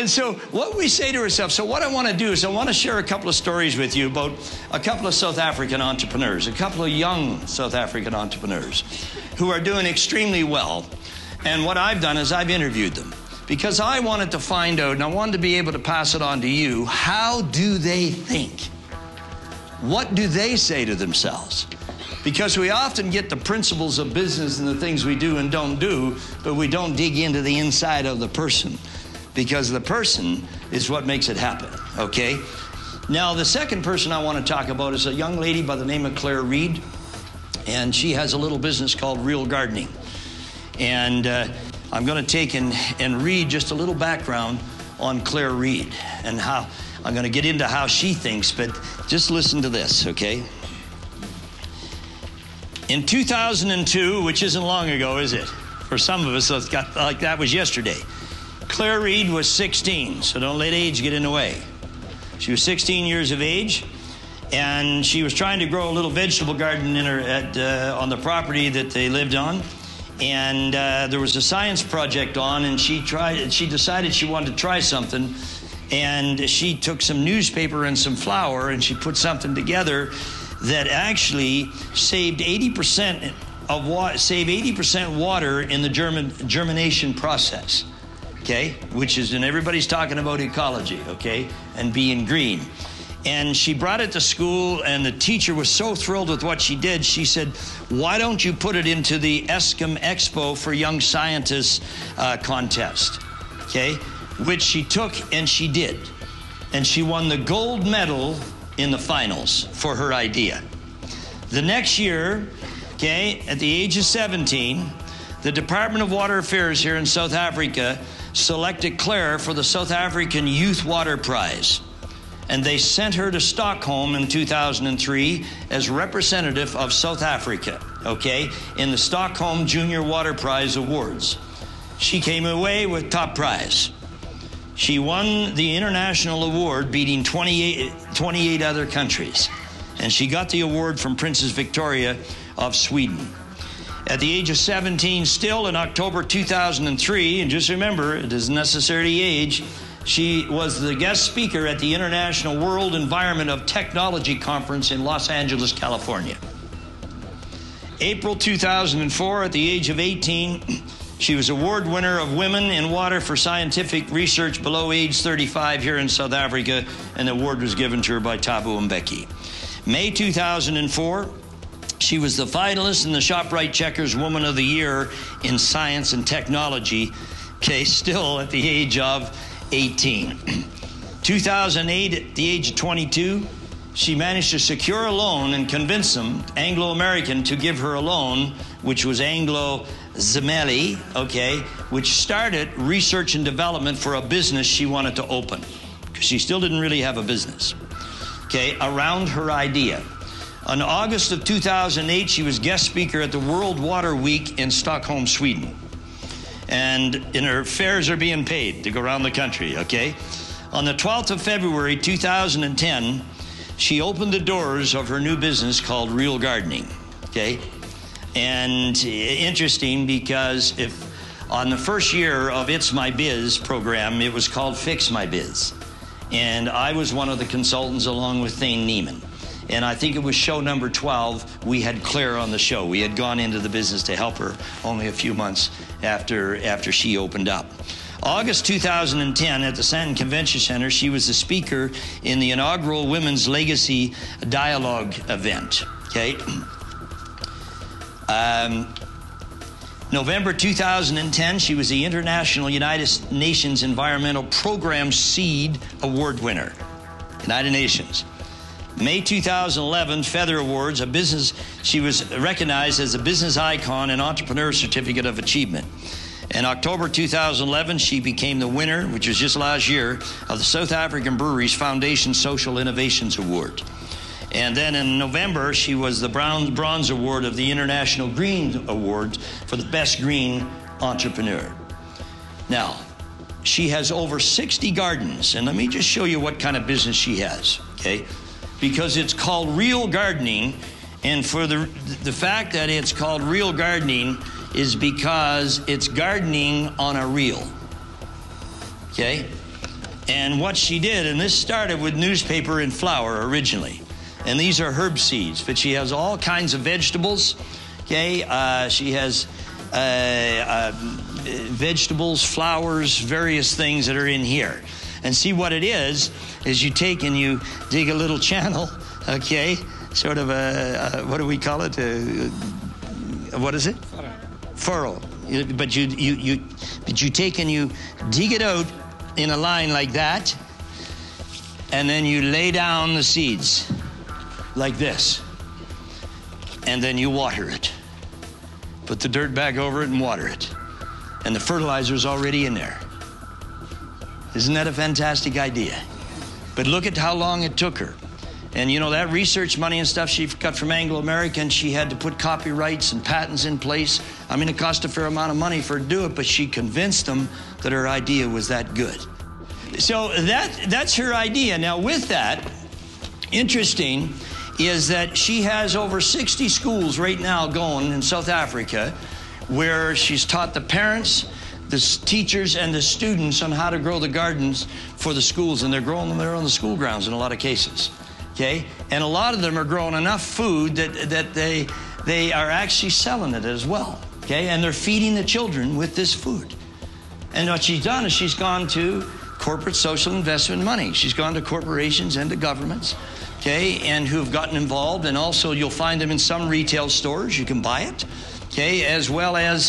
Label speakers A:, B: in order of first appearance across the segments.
A: And so what we say to ourselves, so what I want to do is I want to share a couple of stories with you about a couple of South African entrepreneurs, a couple of young South African entrepreneurs who are doing extremely well. And what I've done is I've interviewed them because I wanted to find out, and I wanted to be able to pass it on to you, how do they think? What do they say to themselves? Because we often get the principles of business and the things we do and don't do, but we don't dig into the inside of the person, because the person is what makes it happen, okay? Now, the second person I want to talk about is a young lady by the name of Claire Reed, and she has a little business called Real Gardening. And I'm going to take and read just a little background on Claire Reed and how I'm going to get into how she thinks, but just listen to this, okay? In 2002, which isn't long ago, is it? For some of us, it's got like that was yesterday. Claire Reed was 16, so don't let age get in the way. She was 16 years of age, and she was trying to grow a little vegetable garden in her on the property that they lived on. And there was a science project on, and she decided she wanted to try something. And she took some newspaper and some flour, and she put something together that actually saved 80% water in the germination process, okay? Which is, and everybody's talking about ecology, okay? And being green. And she brought it to school, and the teacher was so thrilled with what she did, she said, why don't you put it into the Eskom Expo for Young Scientists contest, okay? Which she took, and she did. And she won the gold medal in the finals for her idea. The next year, okay, at the age of 17, the Department of Water Affairs here in South Africa selected Claire for the South African Youth Water Prize. And they sent her to Stockholm in 2003 as representative of South Africa, okay, in the Stockholm Junior Water Prize Awards. She came away with top prize. She won the international award, beating 28 other countries. And she got the award from Princess Victoria of Sweden. At the age of 17, still in October 2003, and just remember, it isn't necessarily age, she was the guest speaker at the International World Environment of Technology Conference in Los Angeles, California. April 2004, at the age of 18, she was award winner of Women in Water for Scientific Research below age 35 here in South Africa, and the award was given to her by Thabo Mbeki. May 2004, she was the finalist in the ShopRite Checkers Woman of the Year in Science and Technology, okay, still at the age of 18. 2008, at the age of 22, she managed to secure a loan and convince them, Anglo-American, to give her a loan, which was Anglo-Zemeli, okay, which started research and development for a business she wanted to open, because she still didn't really have a business, okay, around her idea. In August of 2008, she was guest speaker at the World Water Week in Stockholm, Sweden. And her fares are being paid to go around the country, okay? On the 12th of February, 2010, she opened the doors of her new business called Real Gardening, okay? And interesting, because if on the first year of It's My Biz program, it was called Fix My Biz. And I was one of the consultants along with Thane Neiman. And I think it was show number 12, we had Claire on the show. We had gone into the business to help her only a few months after she opened up. August 2010, at the Santon Convention Center, she was the speaker in the inaugural Women's Legacy Dialogue event, okay? November 2010, she was the International United Nations Environmental Program Seed Award winner, United Nations. May 2011, Feather Awards, she was recognized as a business icon and entrepreneur certificate of achievement. In October 2011, she became the winner, which was just last year, of the South African Breweries Foundation Social Innovations Award. And then in November, she was the Bronze Award of the International Green Award for the Best Green Entrepreneur. Now, she has over 60 gardens, and let me just show you what kind of business she has, okay? Because it's called Real Gardening, and for the fact that it's called Real Gardening is because it's gardening on a reel, okay? And what she did, and this started with newspaper and flour originally. And these are herb seeds, but she has all kinds of vegetables. Okay, she has vegetables, flowers, various things that are in here. And see what it is you take and you dig a little channel, okay, sort of what do we call it? What is it? Furrow. But you take and you dig it out in a line like that, and then you lay down the seeds like this, and then you water it. Put the dirt back over it and water it, and the fertilizer's already in there. Isn't that a fantastic idea? But look at how long it took her. And you know, that research money and stuff she got from Anglo-American, she had to put copyrights and patents in place. I mean, it cost a fair amount of money for her to do it, but she convinced them that her idea was that good. So that's her idea. Now with that, interesting is that she has over 60 schools right now going in South Africa where she's taught the parents, the teachers, and the students on how to grow the gardens for the schools, and they're growing them there on the school grounds in a lot of cases. Okay, and a lot of them are growing enough food that they are actually selling it as well. Okay, and they're feeding the children with this food. And what she's done is she's gone to corporate social investment money. She's gone to corporations and to governments, okay, and who've gotten involved. And also you'll find them in some retail stores. You can buy it. Okay, as well as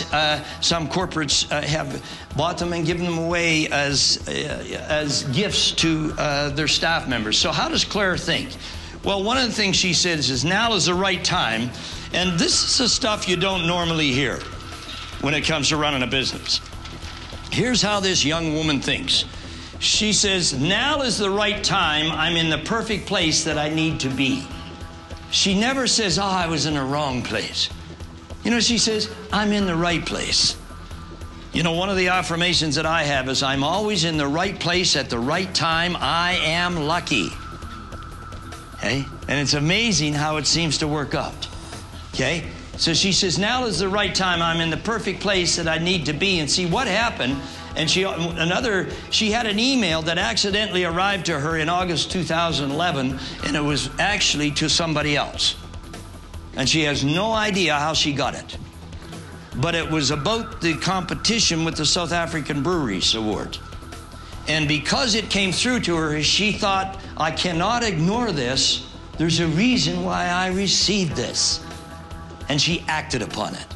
A: some corporates have bought them and given them away as gifts to their staff members. So how does Claire think? Well, one of the things she says is now is the right time, and this is the stuff you don't normally hear when it comes to running a business. Here's how this young woman thinks. She says, now is the right time. I'm in the perfect place that I need to be. She never says, oh, I was in the wrong place. You know, she says, I'm in the right place. You know, one of the affirmations that I have is I'm always in the right place at the right time. I am lucky. Okay? And it's amazing how it seems to work out. Okay? So she says, now is the right time. I'm in the perfect place that I need to be. And see what happened. And she had an email that accidentally arrived to her in August 2011, and it was actually to somebody else. And she has no idea how she got it. But it was about the competition with the South African Breweries Award. And because it came through to her, she thought, I cannot ignore this. There's a reason why I received this. And she acted upon it.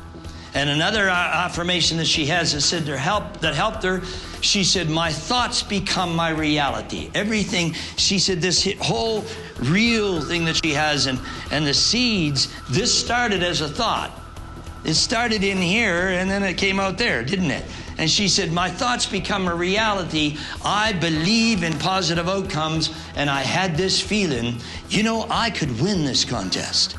A: And another affirmation that she has that said that helped her, she said, my thoughts become my reality. Everything, she said, this whole real thing that she has and the seeds, this started as a thought. It started in here and then it came out there, didn't it? And she said, my thoughts become a reality. I believe in positive outcomes, and I had this feeling, you know, I could win this contest.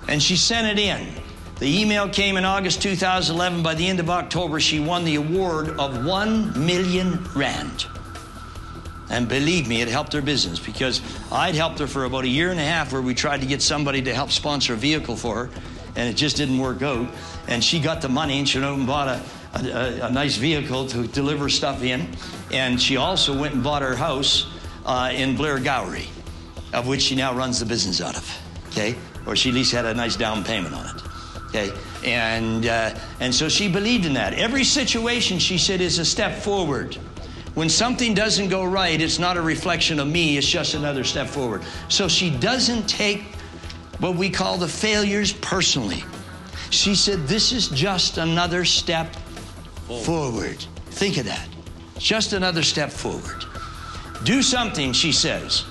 A: And she sent it in. The email came in August 2011. By the end of October, she won the award of 1 million rand. And believe me, it helped her business, because I'd helped her for about 1.5 years where we tried to get somebody to help sponsor a vehicle for her, and it just didn't work out. And she got the money, and she went and bought a nice vehicle to deliver stuff in. And she also went and bought her house in Blair Gowrie, of which she now runs the business out of, okay? Or she at least had a nice down payment on it. Okay, and so she believed in that. Every situation, she said, is a step forward. When something doesn't go right, it's not a reflection of me, it's just another step forward. So she doesn't take what we call the failures personally. She said, this is just another step forward. Think of that. Just another step forward. Do something, she says.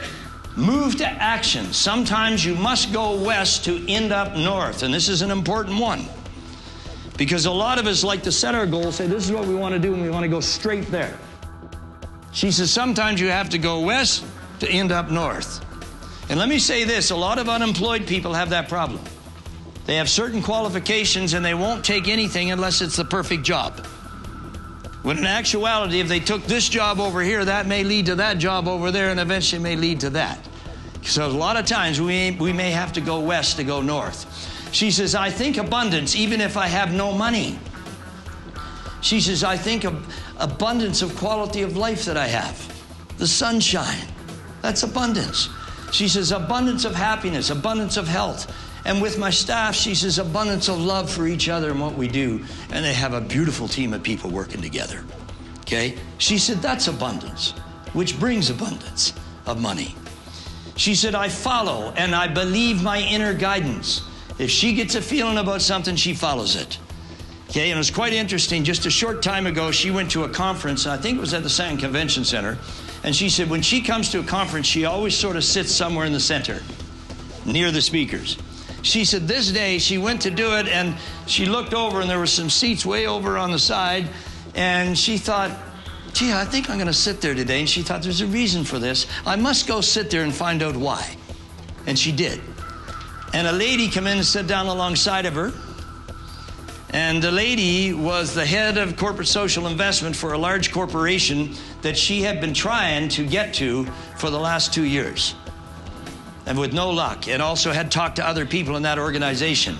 A: Move to action. Sometimes you must go west to end up north. And this is an important one. Because a lot of us like to set our goals, say this is what we want to do, and we want to go straight there. She says sometimes you have to go west to end up north. And let me say this, a lot of unemployed people have that problem. They have certain qualifications and they won't take anything unless it's the perfect job. When in actuality, if they took this job over here, that may lead to that job over there, and eventually may lead to that. So a lot of times we may have to go west to go north. She says, I think abundance even if I have no money. She says, I think of abundance of quality of life that I have. the sunshine. That's abundance. She says, abundance of happiness, abundance of health. And with my staff, she says, abundance of love for each other and what we do. And they have a beautiful team of people working together. Okay? She said, that's abundance, which brings abundance of money. She said, I follow and I believe my inner guidance. If she gets a feeling about something, she follows it. Okay, and it was quite interesting. Just a short time ago, she went to a conference, I think it was at the San Convention Center, and she said when she comes to a conference, she always sort of sits somewhere in the center, near the speakers. She said this day she went to do it, and she looked over, and there were some seats way over on the side, and she thought, gee, I think I'm going to sit there today. And she thought, there's a reason for this. I must go sit there and find out why. And she did. And a lady came in and sat down alongside of her. And the lady was the head of corporate social investment for a large corporation that she had been trying to get to for the last 2 years. And with no luck. And also had talked to other people in that organization.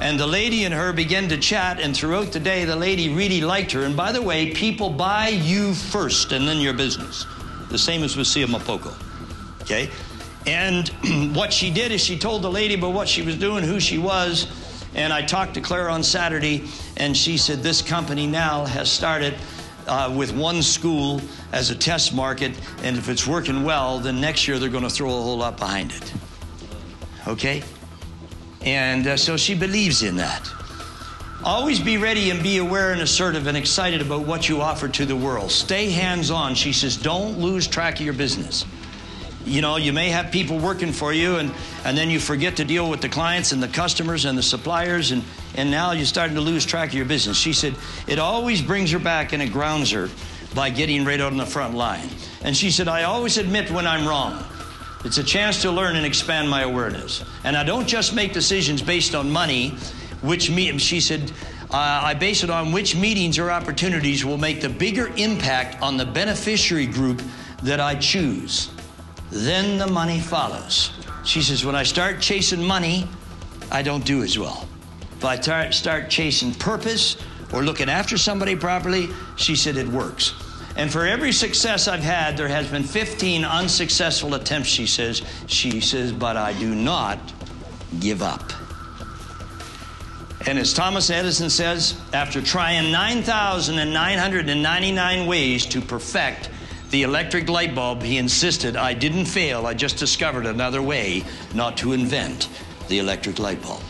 A: And the lady and her began to chat, and throughout the day, the lady really liked her. And by the way, people buy you first and then your business. The same as with Sia Mapoko. Okay? And what she did is she told the lady about what she was doing, who she was. And I talked to Claire on Saturday, and she said this company now has started with one school as a test market. And if it's working well, then next year they're going to throw a whole lot behind it. Okay? And so she believes in that. Always be ready and be aware and assertive and excited about what you offer to the world. Stay hands-on. She says, don't lose track of your business. You know, you may have people working for you, and then you forget to deal with the clients and the customers and the suppliers, and now you're starting to lose track of your business. She said, it always brings her back and it grounds her by getting right out on the front line. And she said, I always admit when I'm wrong. It's a chance to learn and expand my awareness. And I don't just make decisions based on money, she said, I base it on which meetings or opportunities will make the bigger impact on the beneficiary group that I choose. Then the money follows. She says, when I start chasing money, I don't do as well. If I start chasing purpose or looking after somebody properly, she said it works. And for every success I've had, there has been 15 unsuccessful attempts, she says. She says, but I do not give up. And as Thomas Edison says, after trying 9,999 ways to perfect the electric light bulb, he insisted, I didn't fail, I just discovered another way not to invent the electric light bulb.